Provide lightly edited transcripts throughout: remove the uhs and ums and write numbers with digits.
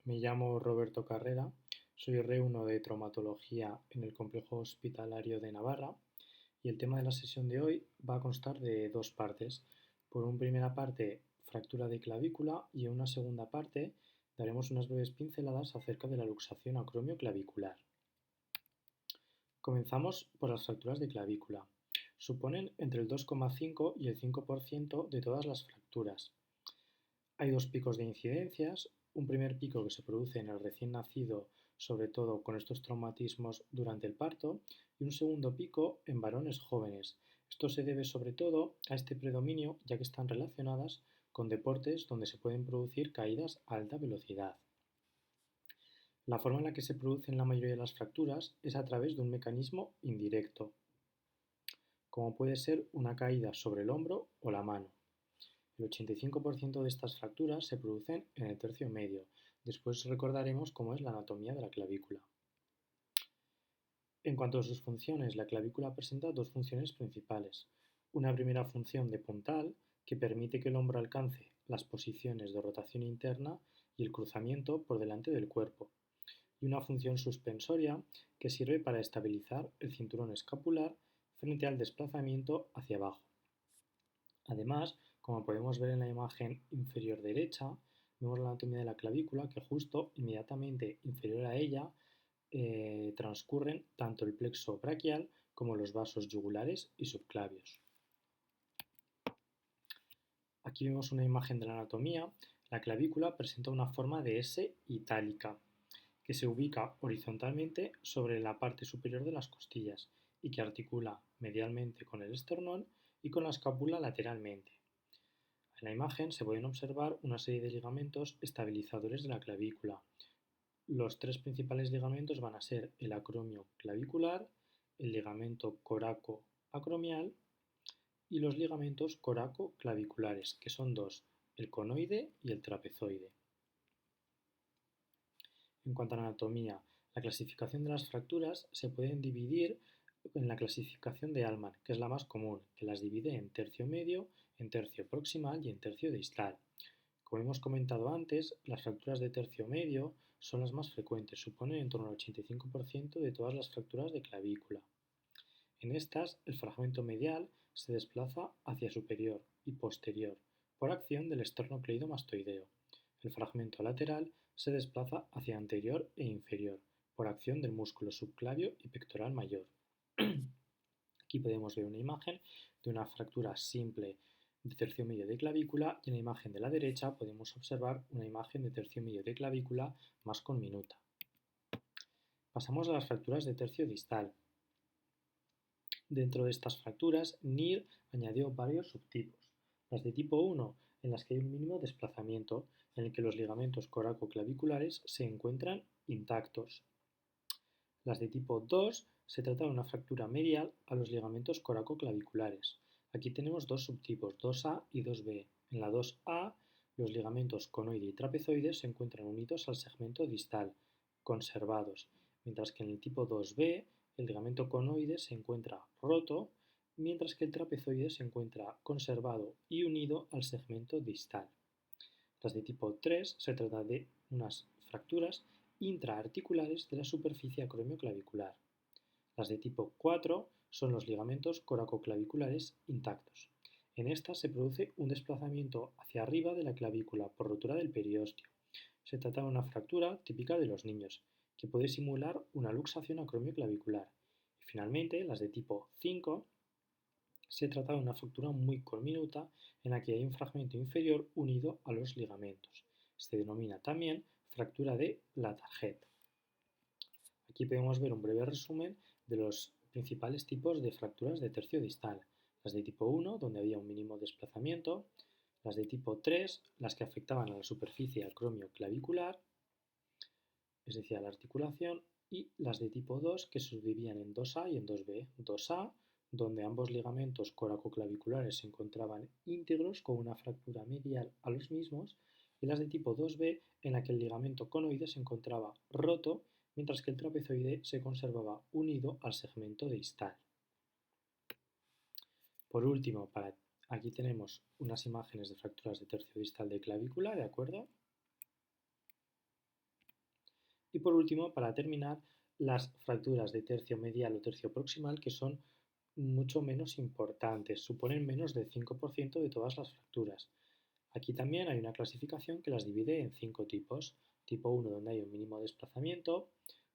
Me llamo Roberto Carrera, soy Reuno de Traumatología en el Complejo Hospitalario de Navarra y el tema de la sesión de hoy va a constar de dos partes. Por una primera parte, fractura de clavícula y en una segunda parte daremos unas breves pinceladas acerca de la luxación acromioclavicular. Comenzamos por las fracturas de clavícula. Suponen entre el 2,5 y el 5% de todas las fracturas. Hay dos picos de incidencias, un primer pico que se produce en el recién nacido, sobre todo con estos traumatismos durante el parto, y un segundo pico en varones jóvenes. Esto se debe sobre todo a este predominio, ya que están relacionadas con deportes donde se pueden producir caídas a alta velocidad. La forma en la que se producen la mayoría de las fracturas es a través de un mecanismo indirecto, como puede ser una caída sobre el hombro o la mano. El 85% de estas fracturas se producen en el tercio medio. Después recordaremos cómo es la anatomía de la clavícula. En cuanto a sus funciones, la clavícula presenta dos funciones principales. Una primera función de puntal, que permite que el hombro alcance las posiciones de rotación interna y el cruzamiento por delante del cuerpo. Y una función suspensoria, que sirve para estabilizar el cinturón escapular frente al desplazamiento hacia abajo. Además, como podemos ver en la imagen inferior derecha, vemos la anatomía de la clavícula que justo inmediatamente inferior a ella transcurren tanto el plexo braquial como los vasos yugulares y subclavios. Aquí vemos una imagen de la anatomía. La clavícula presenta una forma de S itálica, que se ubica horizontalmente sobre la parte superior de las costillas y que articula medialmente con el esternón y con la escápula lateralmente. En la imagen se pueden observar una serie de ligamentos estabilizadores de la clavícula. Los tres principales ligamentos van a ser el acromio clavicular, el ligamento coraco-acromial y los ligamentos coraco-claviculares, que son dos, el conoide y el trapezoide. En cuanto a la anatomía, la clasificación de las fracturas se pueden dividir en la clasificación de Allman, que es la más común, que las divide en tercio medio, en tercio proximal y en tercio distal. Como hemos comentado antes, las fracturas de tercio medio son las más frecuentes, suponen en torno al 85% de todas las fracturas de clavícula. En estas, el fragmento medial se desplaza hacia superior y posterior por acción del esternocleidomastoideo. El fragmento lateral se desplaza hacia anterior e inferior por acción del músculo subclavio y pectoral mayor. Aquí podemos ver una imagen de una fractura simple de tercio medio de clavícula y en la imagen de la derecha podemos observar una imagen de tercio medio de clavícula más conminuta. Pasamos a las fracturas de tercio distal. Dentro de estas fracturas, Neer añadió varios subtipos. Las de tipo 1, en las que hay un mínimo desplazamiento, en el que los ligamentos coracoclaviculares se encuentran intactos. Las de tipo 2 se trata de una fractura medial a los ligamentos coracoclaviculares. Aquí tenemos dos subtipos, 2A y 2B. En la 2A, los ligamentos conoide y trapezoide se encuentran unidos al segmento distal, conservados, mientras que en el tipo 2B, el ligamento conoide se encuentra roto, mientras que el trapezoide se encuentra conservado y unido al segmento distal. Las de tipo 3 se trata de unas fracturas intraarticulares de la superficie acromioclavicular. Las de tipo 4 son los ligamentos coracoclaviculares intactos. En estas se produce un desplazamiento hacia arriba de la clavícula por rotura del periósteo. Se trata de una fractura típica de los niños, que puede simular una luxación acromioclavicular. Y finalmente, las de tipo 5 se trata de una fractura muy conminuta en la que hay un fragmento inferior unido a los ligamentos. Se denomina también fractura de la tarjeta. Aquí podemos ver un breve resumen de los principales tipos de fracturas de tercio distal. Las de tipo 1, donde había un mínimo desplazamiento. Las de tipo 3, las que afectaban a la superficie acromioclavicular, es decir, a la articulación. Y las de tipo 2, que se subdividían en 2A y en 2B. 2A, donde ambos ligamentos coracoclaviculares se encontraban íntegros con una fractura medial a los mismos, y las de tipo 2B, en la que el ligamento conoide se encontraba roto, mientras que el trapezoide se conservaba unido al segmento distal. Por último, aquí tenemos unas imágenes de fracturas de tercio distal de clavícula, ¿de acuerdo? Y por último, para terminar, las fracturas de tercio medial o tercio proximal, que son mucho menos importantes, suponen menos del 5% de todas las fracturas. Aquí también hay una clasificación que las divide en 5 tipos. Tipo 1, donde hay un mínimo desplazamiento;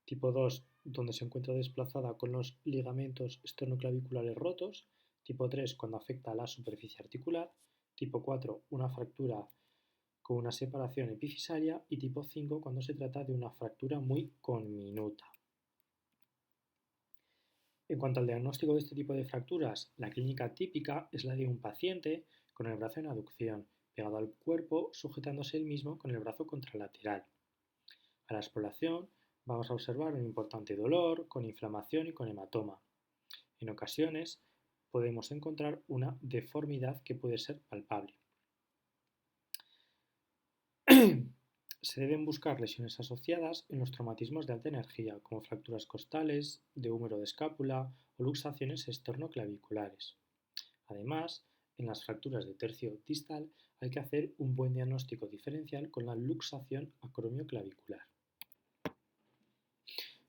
tipo 2, donde se encuentra desplazada con los ligamentos esternoclaviculares rotos; tipo 3, cuando afecta a la superficie articular; tipo 4, una fractura con una separación epifisaria; y tipo 5, cuando se trata de una fractura muy conminuta. En cuanto al diagnóstico de este tipo de fracturas, la clínica típica es la de un paciente con el brazo en aducción, pegado al cuerpo, sujetándose el mismo con el brazo contralateral. A la exploración vamos a observar un importante dolor, con inflamación y con hematoma. En ocasiones podemos encontrar una deformidad que puede ser palpable. Se deben buscar lesiones asociadas en los traumatismos de alta energía, como fracturas costales, de húmero de escápula o luxaciones esternoclaviculares. Además, en las fracturas de tercio distal hay que hacer un buen diagnóstico diferencial con la luxación acromioclavicular.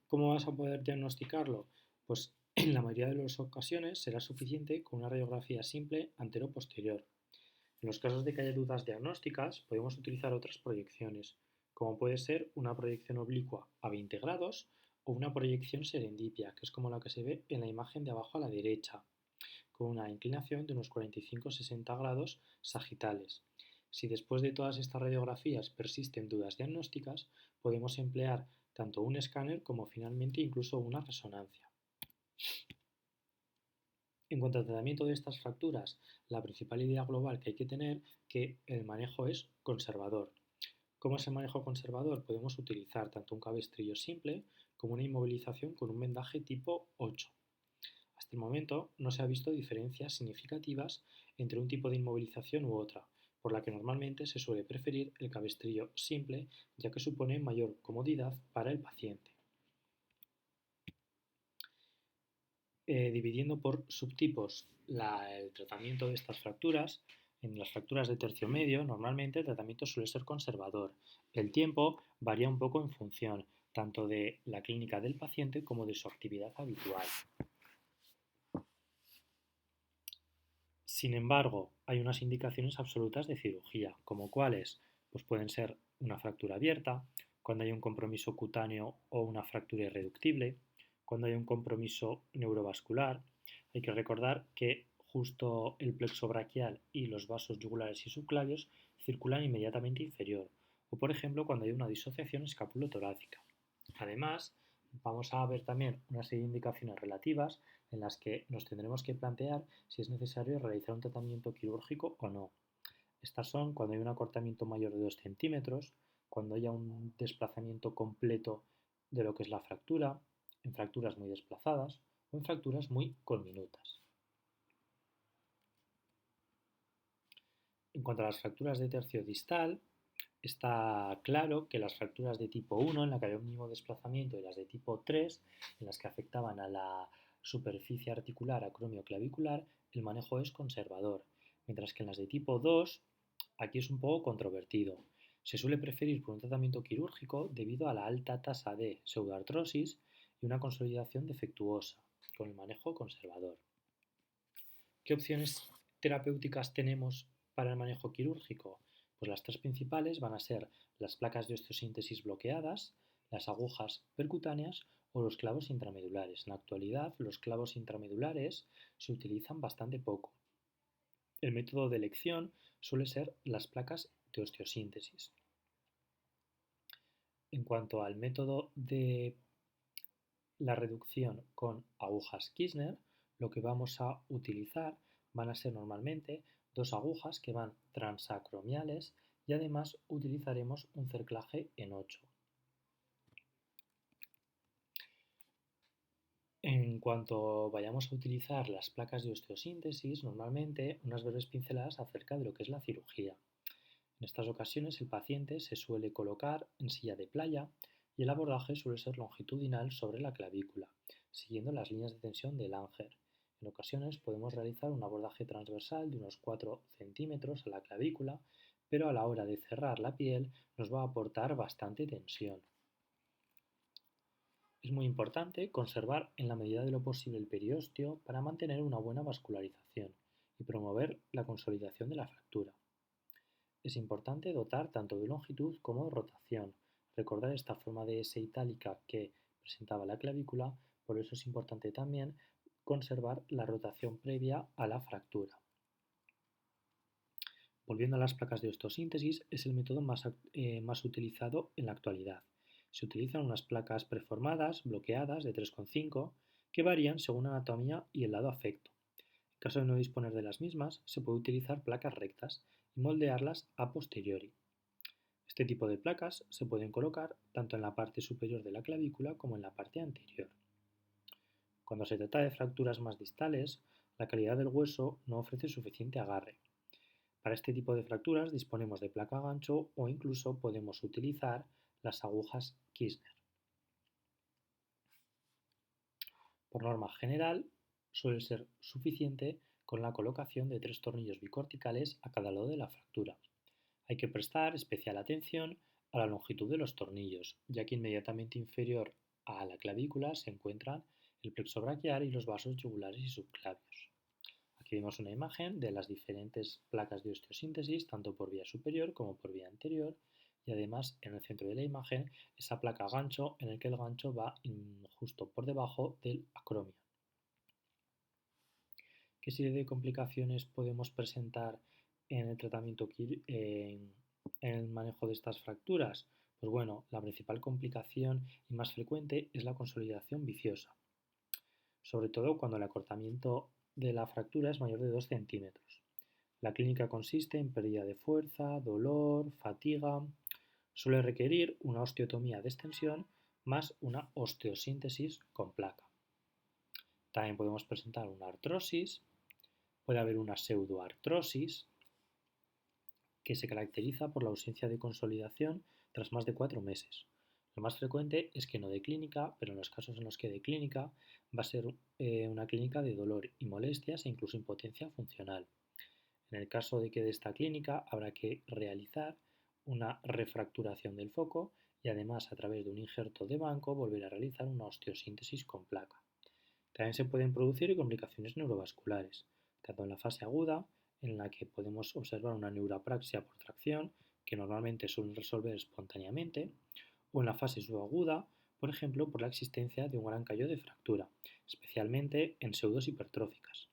¿Cómo vas a poder diagnosticarlo? Pues en la mayoría de las ocasiones será suficiente con una radiografía simple antero-posterior. En los casos de que haya dudas diagnósticas, podemos utilizar otras proyecciones, como puede ser una proyección oblicua a 20 grados o una proyección serendipia, que es como la que se ve en la imagen de abajo a la derecha, con una inclinación de unos 45-60 grados sagitales. Si después de todas estas radiografías persisten dudas diagnósticas, podemos emplear tanto un escáner como finalmente incluso una resonancia. En cuanto al tratamiento de estas fracturas, la principal idea global que hay que tener es que el manejo es conservador. ¿Cómo es el manejo conservador? Podemos utilizar tanto un cabestrillo simple como una inmovilización con un vendaje tipo 8. Hasta el momento no se ha visto diferencias significativas entre un tipo de inmovilización u otra, por la que normalmente se suele preferir el cabestrillo simple, ya que supone mayor comodidad para el paciente. Dividiendo por subtipos el tratamiento de estas fracturas, en las fracturas de tercio medio normalmente el tratamiento suele ser conservador. El tiempo varía un poco en función tanto de la clínica del paciente como de su actividad habitual. Sin embargo, hay unas indicaciones absolutas de cirugía, como cuáles, pues pueden ser una fractura abierta, cuando hay un compromiso cutáneo o una fractura irreductible, cuando hay un compromiso neurovascular. Hay que recordar que justo el plexo braquial y los vasos yugulares y subclavios circulan inmediatamente inferior, o por ejemplo cuando hay una disociación escapulotorácica. Además, vamos a ver también una serie de indicaciones relativas en las que nos tendremos que plantear si es necesario realizar un tratamiento quirúrgico o no. Estas son cuando hay un acortamiento mayor de 2 centímetros, cuando haya un desplazamiento completo de lo que es la fractura, en fracturas muy desplazadas o en fracturas muy conminutas. En cuanto a las fracturas de tercio distal, está claro que las fracturas de tipo 1, en la que había un mínimo desplazamiento, y las de tipo 3, en las que afectaban a la superficie articular acromioclavicular, el manejo es conservador, mientras que en las de tipo 2, aquí es un poco controvertido. Se suele preferir por un tratamiento quirúrgico debido a la alta tasa de pseudoartrosis y una consolidación defectuosa, con el manejo conservador. ¿Qué opciones terapéuticas tenemos para el manejo quirúrgico? Pues las tres principales van a ser las placas de osteosíntesis bloqueadas, las agujas percutáneas o los clavos intramedulares. En la actualidad, los clavos intramedulares se utilizan bastante poco. El método de elección suele ser las placas de osteosíntesis. En cuanto al método de la reducción con agujas Kirchner, lo que vamos a utilizar van a ser normalmente dos agujas que van transacromiales y además utilizaremos un cerclaje en 8. En cuanto vayamos a utilizar las placas de osteosíntesis, normalmente unas breves pinceladas acerca de lo que es la cirugía. En estas ocasiones el paciente se suele colocar en silla de playa y el abordaje suele ser longitudinal sobre la clavícula, siguiendo las líneas de tensión del Langer. En ocasiones podemos realizar un abordaje transversal de unos 4 centímetros a la clavícula, pero a la hora de cerrar la piel nos va a aportar bastante tensión. Es muy importante conservar en la medida de lo posible el periósteo para mantener una buena vascularización y promover la consolidación de la fractura. Es importante dotar tanto de longitud como de rotación. Recordar esta forma de S itálica que presentaba la clavícula, por eso es importante también conservar la rotación previa a la fractura. Volviendo a las placas de osteosíntesis, es el método más utilizado en la actualidad. Se utilizan unas placas preformadas, bloqueadas, de 3,5, que varían según la anatomía y el lado afecto. En caso de no disponer de las mismas, se puede utilizar placas rectas y moldearlas a posteriori. Este tipo de placas se pueden colocar tanto en la parte superior de la clavícula como en la parte anterior. Cuando se trata de fracturas más distales, la calidad del hueso no ofrece suficiente agarre. Para este tipo de fracturas disponemos de placa gancho o incluso podemos utilizar las agujas Kirschner. Por norma general, suele ser suficiente con la colocación de 3 tornillos bicorticales a cada lado de la fractura. Hay que prestar especial atención a la longitud de los tornillos, ya que inmediatamente inferior a la clavícula se encuentran el plexo braquial y los vasos yugulares y subclavios. Aquí vemos una imagen de las diferentes placas de osteosíntesis, tanto por vía superior como por vía anterior, y además en el centro de la imagen esa placa gancho en el que el gancho va justo por debajo del acromio. ¿Qué serie de complicaciones podemos presentar en el tratamiento en el manejo de estas fracturas? Pues bueno, la principal complicación y más frecuente es la consolidación viciosa, sobre todo cuando el acortamiento de la fractura es mayor de 2 centímetros. La clínica consiste en pérdida de fuerza, dolor, fatiga. Suele requerir una osteotomía de extensión más una osteosíntesis con placa. También podemos presentar una artrosis, puede haber una pseudoartrosis que se caracteriza por la ausencia de consolidación tras más de 4 meses. Lo más frecuente es que no de clínica, pero en los casos en los que de clínica va a ser una clínica de dolor y molestias e incluso impotencia funcional. En el caso de que de esta clínica habrá que realizar una refracturación del foco y además a través de un injerto de banco volver a realizar una osteosíntesis con placa. También se pueden producir complicaciones neurovasculares, tanto en la fase aguda, en la que podemos observar una neurapraxia por tracción, que normalmente suelen resolver espontáneamente, o en la fase subaguda, por ejemplo, por la existencia de un gran callo de fractura, especialmente en pseudos hipertróficas.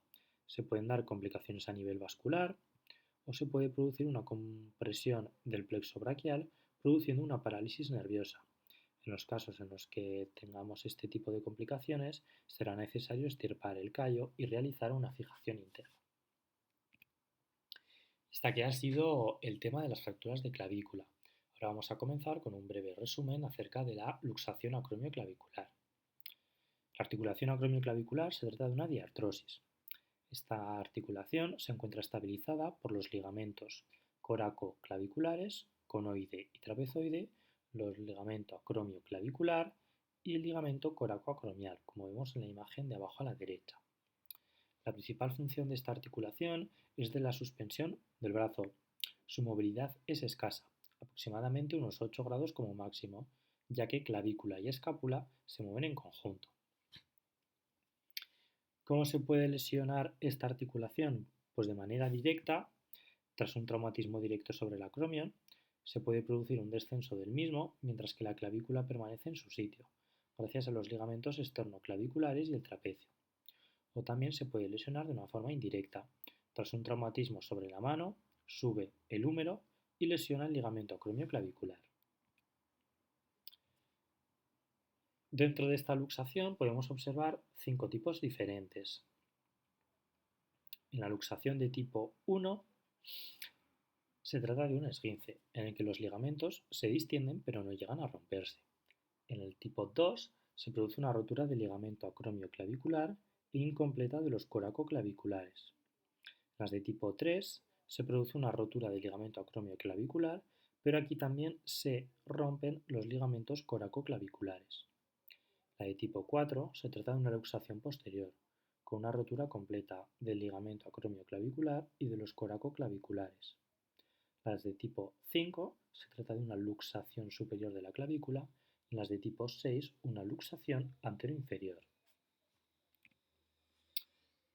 Se pueden dar complicaciones a nivel vascular o se puede producir una compresión del plexo braquial produciendo una parálisis nerviosa. En los casos en los que tengamos este tipo de complicaciones, será necesario extirpar el callo y realizar una fijación interna. Hasta aquí ha sido el tema de las fracturas de clavícula. Ahora vamos a comenzar con un breve resumen acerca de la luxación acromioclavicular. La articulación acromioclavicular se trata de una diartrosis. Esta articulación se encuentra estabilizada por los ligamentos coracoclaviculares, conoide y trapezoide, los ligamento acromioclavicular y el ligamento coracoacromial, como vemos en la imagen de abajo a la derecha. La principal función de esta articulación es de la suspensión del brazo. Su movilidad es escasa, aproximadamente unos 8 grados como máximo, ya que clavícula y escápula se mueven en conjunto. ¿Cómo se puede lesionar esta articulación? Pues de manera directa, tras un traumatismo directo sobre el acromion, se puede producir un descenso del mismo mientras que la clavícula permanece en su sitio, gracias a los ligamentos esternoclaviculares y el trapecio. O también se puede lesionar de una forma indirecta. Tras un traumatismo sobre la mano, sube el húmero y lesiona el ligamento acromioclavicular. Dentro de esta luxación podemos observar 5 tipos diferentes. En la luxación de tipo 1 se trata de un esguince, en el que los ligamentos se distienden pero no llegan a romperse. En el tipo 2 se produce una rotura del ligamento acromioclavicular e incompleta de los coracoclaviculares. En las de tipo 3 se produce una rotura del ligamento acromioclavicular, pero aquí también se rompen los ligamentos coracoclaviculares. La de tipo 4 se trata de una luxación posterior, con una rotura completa del ligamento acromioclavicular y de los coracoclaviculares. Las de tipo 5 se trata de una luxación superior de la clavícula En las de tipo 6, una luxación anteroinferior.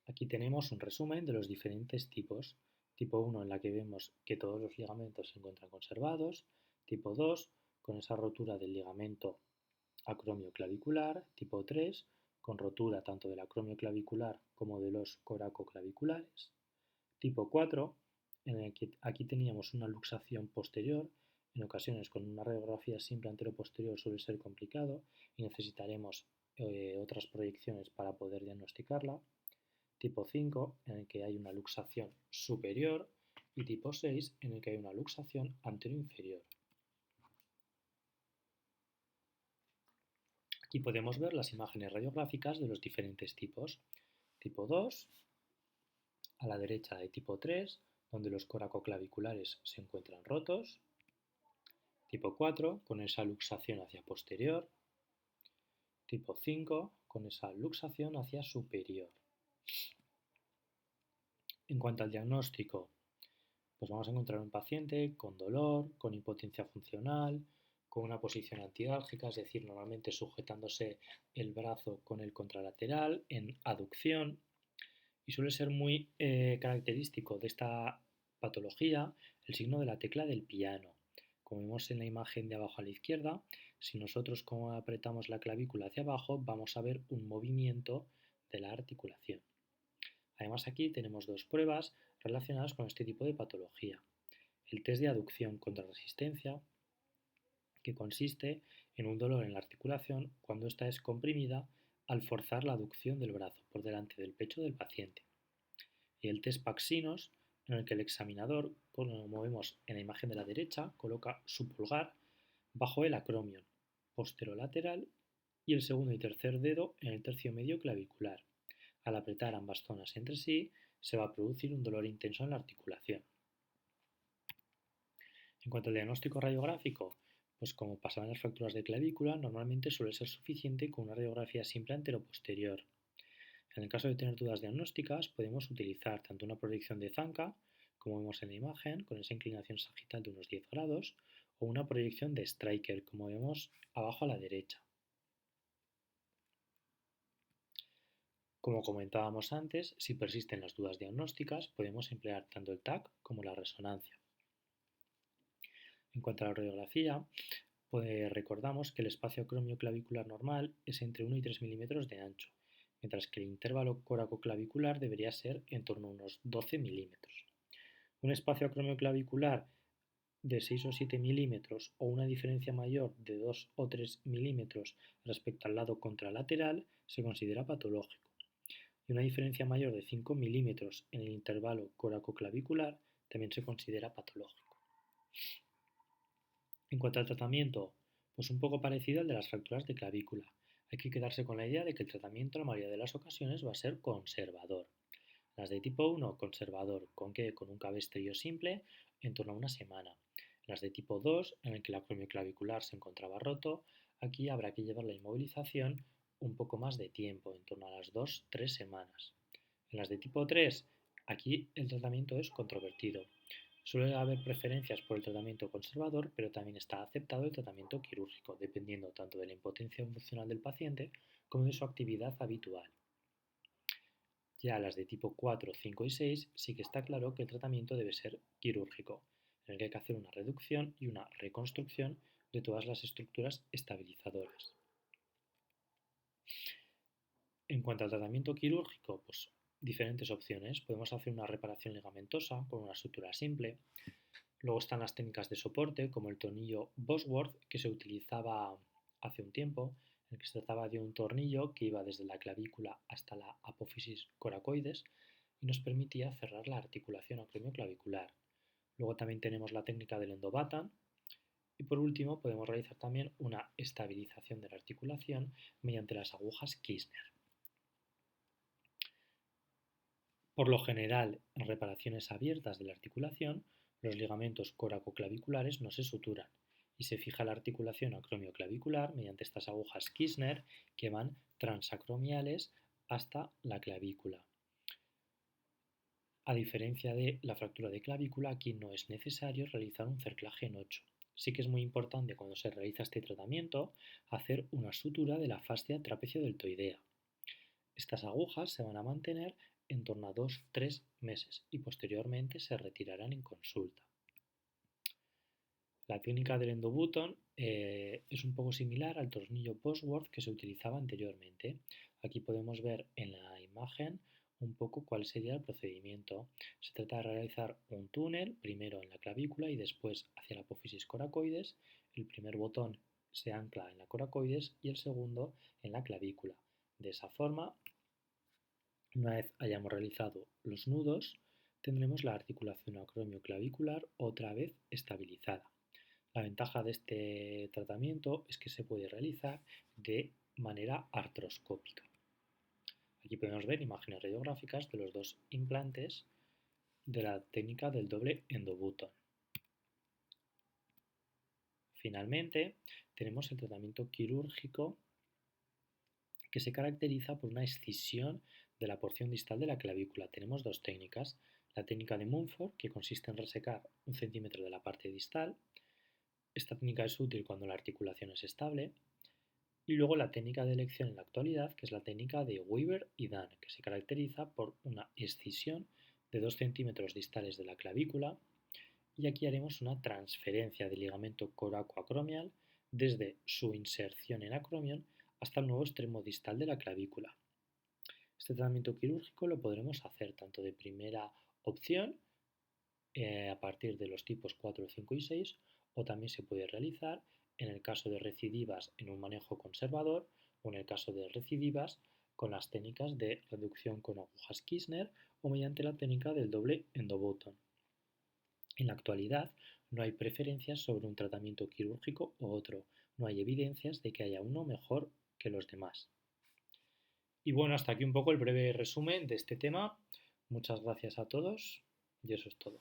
Aquí tenemos un resumen de los diferentes tipos. Tipo 1 en la que vemos que todos los ligamentos se encuentran conservados. Tipo 2 con esa rotura del ligamento acromioclavicular. Tipo 3 con rotura tanto del acromioclavicular como de los coracoclaviculares. Tipo 4 en el que aquí teníamos una luxación posterior. En ocasiones con una radiografía simple anteroposterior suele ser complicado y necesitaremos otras proyecciones para poder diagnosticarla. Tipo 5 en el que hay una luxación superior y tipo 6 en el que hay una luxación anteroinferior. Aquí podemos ver las imágenes radiográficas de los diferentes tipos. Tipo 2, a la derecha hay tipo 3, donde los coracoclaviculares se encuentran rotos. Tipo 4, con esa luxación hacia posterior. Tipo 5, con esa luxación hacia superior. En cuanto al diagnóstico, pues vamos a encontrar un paciente con dolor, con impotencia funcional, con una posición antiálgica, es decir, normalmente sujetándose el brazo con el contralateral en aducción, y suele ser muy característico de esta patología el signo de la tecla del piano. Como vemos en la imagen de abajo a la izquierda, si nosotros como apretamos la clavícula hacia abajo, vamos a ver un movimiento de la articulación. Además aquí tenemos dos pruebas relacionadas con este tipo de patología. El test de aducción contra resistencia, que consiste en un dolor en la articulación cuando ésta es comprimida al forzar la aducción del brazo por delante del pecho del paciente. Y el test Paxinos, en el que el examinador, como vemos en la imagen de la derecha, coloca su pulgar bajo el acromion posterolateral y el segundo y tercer dedo en el tercio medio clavicular. Al apretar ambas zonas entre sí, se va a producir un dolor intenso en la articulación. En cuanto al diagnóstico radiográfico, pues como pasaba en las fracturas de clavícula, normalmente suele ser suficiente con una radiografía simple anteroposterior. En el caso de tener dudas diagnósticas, podemos utilizar tanto una proyección de Zanca, como vemos en la imagen, con esa inclinación sagital de unos 10 grados, o una proyección de Stryker, como vemos abajo a la derecha. Como comentábamos antes, si persisten las dudas diagnósticas, podemos emplear tanto el TAC como la resonancia. En cuanto a la radiografía, pues recordamos que el espacio acromioclavicular normal es entre 1 y 3 milímetros de ancho, mientras que el intervalo coracoclavicular debería ser en torno a unos 12 milímetros. Un espacio acromioclavicular de 6 o 7 milímetros o una diferencia mayor de 2 o 3 milímetros respecto al lado contralateral se considera patológico, y una diferencia mayor de 5 milímetros en el intervalo coracoclavicular también se considera patológico. En cuanto al tratamiento, pues un poco parecido al de las fracturas de clavícula. Hay que quedarse con la idea de que el tratamiento en la mayoría de las ocasiones va a ser conservador. Las de tipo 1, conservador. ¿Con qué? Con un cabestrillo simple en torno a una semana. Las de tipo 2, en el que el acromioclavicular se encontraba roto, aquí habrá que llevar la inmovilización un poco más de tiempo, en torno a las 2-3 semanas. En las de tipo 3, aquí el tratamiento es controvertido. Suele haber preferencias por el tratamiento conservador, pero también está aceptado el tratamiento quirúrgico, dependiendo tanto de la impotencia funcional del paciente como de su actividad habitual. Ya las de tipo 4, 5 y 6 sí que está claro que el tratamiento debe ser quirúrgico, en el que hay que hacer una reducción y una reconstrucción de todas las estructuras estabilizadoras. En cuanto al tratamiento quirúrgico, pues diferentes opciones. Podemos hacer una reparación ligamentosa con una sutura simple. Luego están las técnicas de soporte, como el tornillo Bosworth, que se utilizaba hace un tiempo, en el que se trataba de un tornillo que iba desde la clavícula hasta la apófisis coracoides y nos permitía cerrar la articulación acromioclavicular. Luego también tenemos la técnica del Endovatan. Y por último, podemos realizar también una estabilización de la articulación mediante las agujas Kirchner. Por lo general, en reparaciones abiertas de la articulación, los ligamentos coracoclaviculares no se suturan y se fija la articulación acromioclavicular mediante estas agujas Kirchner que van transacromiales hasta la clavícula. A diferencia de la fractura de clavícula, aquí no es necesario realizar un cerclaje en 8, Sí que es muy importante cuando se realiza este tratamiento hacer una sutura de la fascia trapecio-deltoidea. Estas agujas se van a mantener en torno a 2-3 meses y posteriormente se retirarán en consulta. La técnica del endobutton es un poco similar al tornillo Bosworth que se utilizaba anteriormente. Aquí podemos ver en la imagen un poco cuál sería el procedimiento. Se trata de realizar un túnel, primero en la clavícula y después hacia la apófisis coracoides. El primer botón se ancla en la coracoides y el segundo en la clavícula. De esa forma, una vez hayamos realizado los nudos, tendremos la articulación acromioclavicular otra vez estabilizada. La ventaja de este tratamiento es que se puede realizar de manera artroscópica. Aquí podemos ver imágenes radiográficas de los dos implantes de la técnica del doble endobutton. Finalmente, tenemos el tratamiento quirúrgico que se caracteriza por una escisión de la porción distal de la clavícula. Tenemos dos técnicas. La técnica de Mumford, que consiste en resecar 1 centímetro de la parte distal. Esta técnica es útil cuando la articulación es estable. Y luego la técnica de elección en la actualidad, que es la técnica de Weaver y Dan, que se caracteriza por una escisión de 2 centímetros distales de la clavícula. Y aquí haremos una transferencia del ligamento coracoacromial desde su inserción en acromion hasta el nuevo extremo distal de la clavícula. Este tratamiento quirúrgico lo podremos hacer tanto de primera opción a partir de los tipos 4, 5 y 6 o también se puede realizar en el caso de recidivas en un manejo conservador o en el caso de recidivas con las técnicas de reducción con agujas Kirchner o mediante la técnica del doble endobutton. En la actualidad no hay preferencias sobre un tratamiento quirúrgico u otro, no hay evidencias de que haya uno mejor que los demás. Y bueno, hasta aquí un poco el breve resumen de este tema. Muchas gracias a todos y eso es todo.